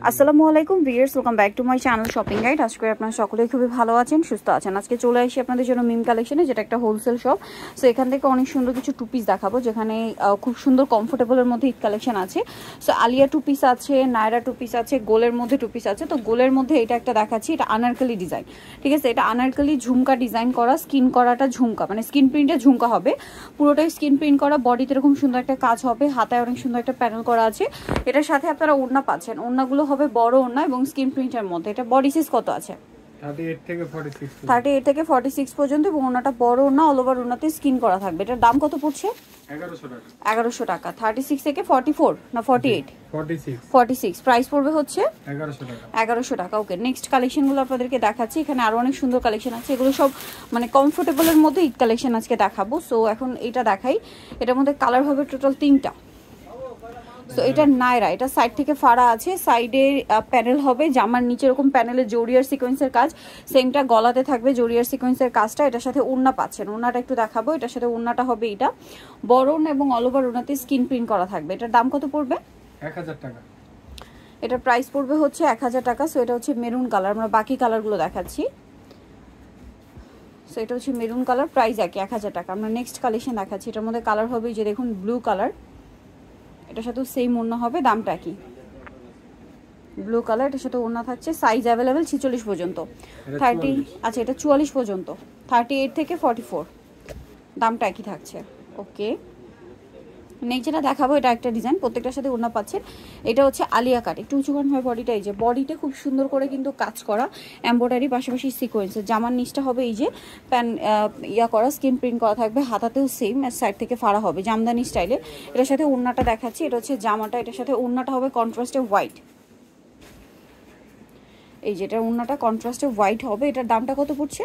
আসসালামু আলাইকুম viewers, welcome back to my channel shopping guide. আশা করি আপনারা সকলেই খুবই ভালো আছেন, সুস্থ আছেন। আজকে চলে আসি আপনাদের জন্য মিম কালেকশনে, যেটা একটা হোলসেল শপ। সো এখান থেকে অনেক সুন্দর কিছু টু পিস দেখাবো, যেখানে খুব সুন্দর কমফোর্টেবলের মধ্যে ঈদ কালেকশন আছে। সো আলিয়া টু পিস আছে, নায়রা টু পিস আছে, গোলের মধ্যে টু পিস আছে। তো গোলের মধ্যে এটা একটা দেখাচ্ছি, এটা আনারকলি ডিজাইন, ঠিক আছে। এটা আনারকলি ঝুমকা ডিজাইন করা, স্কিন করাটা ঝুমকা, মানে স্কিন প্রিন্টের ঝুমকা হবে, পুরোটাই স্কিন প্রিন্ট করা। বডিতে এরকম সুন্দর একটা কাজ হবে, হাতায় অনেক সুন্দর একটা প্যানেল করা আছে। এটার সাথে আপনারা ওড়না পাচ্ছেন, ওড়নাগুলো হবে বড় ওড়না এবং স্কিন প্রিন্টের মধ্যে। এটা বডি সাইজ কত আছে? 38 থেকে 46 পর্যন্ত, এবং ওড়নাটা বড় ওড়না, অল ওভার ওড়নাতে স্কিন করা থাকবে। এটার দাম কত পড়ছে? 1100 টাকা। 36 থেকে 44 না 48? 46 প্রাইস পড়বে হচ্ছে 1100 টাকা। ওকে, নেক্সট কালেকশনগুলো আপনাদেরকে দেখাচ্ছি। এখানে আরো অনেক সুন্দর কালেকশন আছে, এগুলো সব মানে কমফোর্টেবলের মধ্যে ঈদ কালেকশন আজকে দেখাবো। সো এখন এটা দেখাই, এটার মধ্যে কালার হবে টোটাল 3টা। সো এটা নায়রা, এটা সাইড থেকে ফাড়া আছে, সাইডে প্যানেল হবে, জামার নিচে এরকম প্যানেলে জরিয়ার সিকোয়েন্সের কাজ, সেমটা গলাতে থাকবে জরিয়ার সিকোয়েন্সের কাজটা। এটার সাথে ওড়না পাচ্ছেন, ওড়নাটা একটু দেখাবো। এটার সাথে ওড়নাটা হবে এটা বড় ওড়না এবং অল ওভার ওড়নাতে স্কিন প্রিন্ট করা থাকবে। এটার দাম কত পড়বে? 1000 টাকা। এটার প্রাইস পড়বে হচ্ছে 1000 টাকা। সো এটা হচ্ছে মেরুন কালার, আমরা বাকি কালারগুলো দেখাচ্ছি। সো এটা হচ্ছে মেরুন কালার, প্রাইস একই 1000 টাকা। আমরা নেক্সট কালেকশন দেখাচ্ছি, এটার মধ্যে কালার হবে যে দেখুন ব্লু কালার, এটার সাথেও সেম ওড়না হবে। দামটা কি? ব্লু কালার, এটার সাথে ওড়না থাকছে। সাইজ অ্যাভেলেবেল 46 পর্যন্ত, 30, আচ্ছা এটা 44 পর্যন্ত, 38 থেকে 44, দামটা একই থাকছে। ওকে, নেক্সট যেটা দেখাবো, এটা একটা ডিজাইন, প্রত্যেকটার সাথে ওড়না পাচ্ছেন। এটা হচ্ছে আলিয়া কাট, একটু উঁচুখান হয় বডিটা। এই যে বডিতে খুব সুন্দর করে কিন্তু কাজ করা, এমব্রয়ডারি, পাশাপাশি সিকোয়েন্স। জামার নিচটা হবে এই যে প্যান করা, স্কিন প্রিন্ট করা থাকবে, হাতাতেও সেম, সাইড থেকে ফাড়া হবে জামদানি স্টাইলে। এটার সাথে ওড়নাটা দেখাচ্ছি, এটা হচ্ছে জামাটা, এটার সাথে ওড়নাটা হবে কন্ট্রাস্টে হোয়াইট। এই যে এটার ওড়নাটা কন্ট্রাস্টে হোয়াইট হবে। এটার দামটা কত পড়ছে?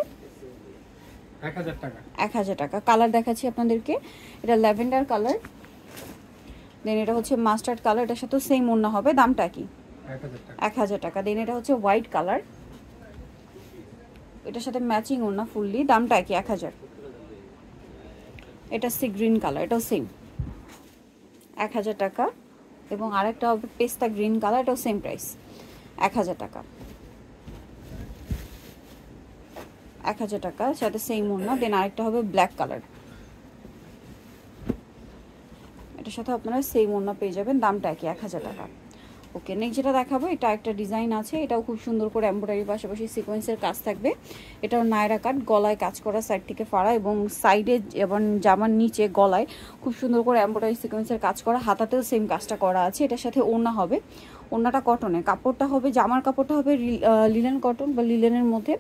1000 টাকা। 1000 টাকা। কালার দেখাচ্ছি আপনাদেরকে, এটা ল্যাভেন্ডার কালার, দেন এটা হচ্ছে মাস্টার্ড কালার, এটার সাথেও সেম ওড়না হবে। দামটা কি? 1000 টাকা। দেন এটা হচ্ছে হোয়াইট কালার, এটার সাথে ম্যাচিং ওড়না ফুললি, দামটা কি? 1000। এটা সি গ্রিন কালার, এটাও সেম 1000 টাকা। এবং আরেকটা হবে পেস্তা গ্রিন কালার, এটাও সেম প্রাইস 1000 টাকা। 1000 টাকা, সাথে সেম ওড়না। দেন আরেকটা হবে ব্ল্যাক কালার, এটার সাথে আপনারা সেম ওড়না পেয়ে যাবেন, দামটা কি? 1000 টাকা। ওকে, নেক্সট যেটা দেখাবো, এটা একটা ডিজাইন আছে, এটাও খুব সুন্দর করে এমব্রয়ডারির পাশাপাশি সিকোয়েন্সের কাজ থাকবে। এটাও নায়রা কাট, গলায় কাজ করা, সাইড থেকে ফাড়া, এবং সাইডে এবং জামার নিচে গলায় খুব সুন্দর করে এমব্রয়ডারি সিকোয়েন্সের কাজ করা, হাতাতেও সেম কাজটা করা আছে। এটার সাথে ওড়না হবে, ওড়নাটা কটনের, কাপড়টা হবে, জামার কাপড়টা হবে লিলেন কটন বা লিলেনের মধ্যে,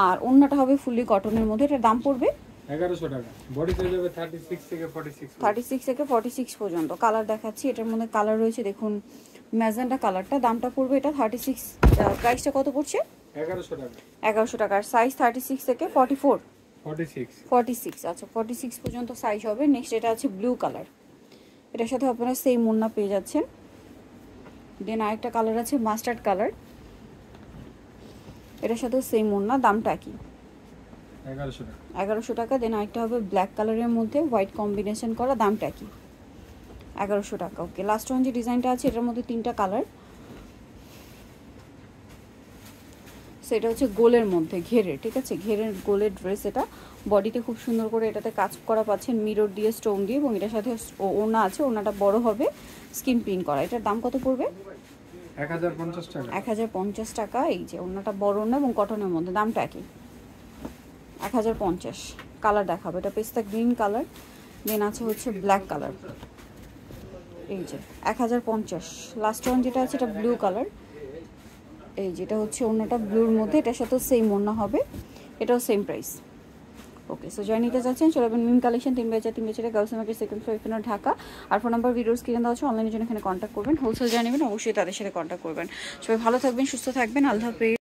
আর ওড়নাটা হবে ফুললি কটনের মধ্যে। এটার দাম পড়বে 1100 টাকা। বডি সাইজ হবে 36 থেকে 46। 36 থেকে 46 পর্যন্ত। কালার দেখাচ্ছি, এটার মধ্যে কালার রয়েছে দেখুন ম্যাজেন্টা কালারটা। দামটা পড়বে এটা 36। প্রাইসটা কত পড়ছে? 1100 টাকা। 1100 টাকার। সাইজ 36 থেকে 44, 46। আচ্ছা 46 পর্যন্ত সাইজ হবে। নেক্সট এটা আছে ব্লু কালার, এটার সাথে আপনারা সেম ওড়না পেয়ে যাচ্ছেন। দেন আরেকটা কালার আছে মাস্টার্ড কালার, এটার সাথেও সেম ওড়না। দামটা কি? 1100 টাকা। 1100 টাকা। দেন আরেকটা হবে ব্ল্যাক কালারের মধ্যে হোয়াইট কম্বিনেশন করা, দামটা কি? 1100 টাকা। ওকে, লাস্ট ওয়ান যে ডিজাইনটা আছে, এটার মধ্যে 3টা কালার। সেটা হচ্ছে গোলের মধ্যে ঘেরের, ঠিক আছে, ঘেরের গোলের ড্রেস। এটা বডিতে খুব সুন্দর করে এটাতে কাজ করা পাচ্ছেন, মিরর দিয়ে, স্টোন দিয়ে, এবং এটার সাথে ওড়না আছে, ওড়নাটা বড় হবে, স্কিন প্রিন্ট করা। এটার দাম কত পড়বে? 1050 টাকা। 1050 টাকা। এই যে ওড়নাটা বড় ওড়না এবং কটনের মধ্যে, দামটা কি? 1050। কালার দেখাবো, এটা পেস্তা গ্রিন কালার, দেন আছে হচ্ছে ব্ল্যাক কালার। এই যে 1050। লাস্ট ওয়ান যেটা আছে, এটা ব্লু কালার, এই যেটা হচ্ছে ওড়নাটা ব্লুর মধ্যে, এটার সাথেও সেম ওড়না হবে, এটাও সেম প্রাইস। ওকে, সো যাই নিতে চাচ্ছেন চলে যাবেন Mim collection, 3/4 girls market, second floor, এখানে ঢাকা। আর ফোন নাম্বার ভিডিওস কিনে দেওয়া আছে, অনলাইনের জন্য এখানে কন্ট্যাক্ট করবেন। হোলসেল জানিয়ে নেবেন, অবশ্যই তাদের সাথে কন্ট্যাক্ট করবেন। সবাই ভালো থাকবেন, সুস্থ থাকবেন, আল্লাহ হাফেজ।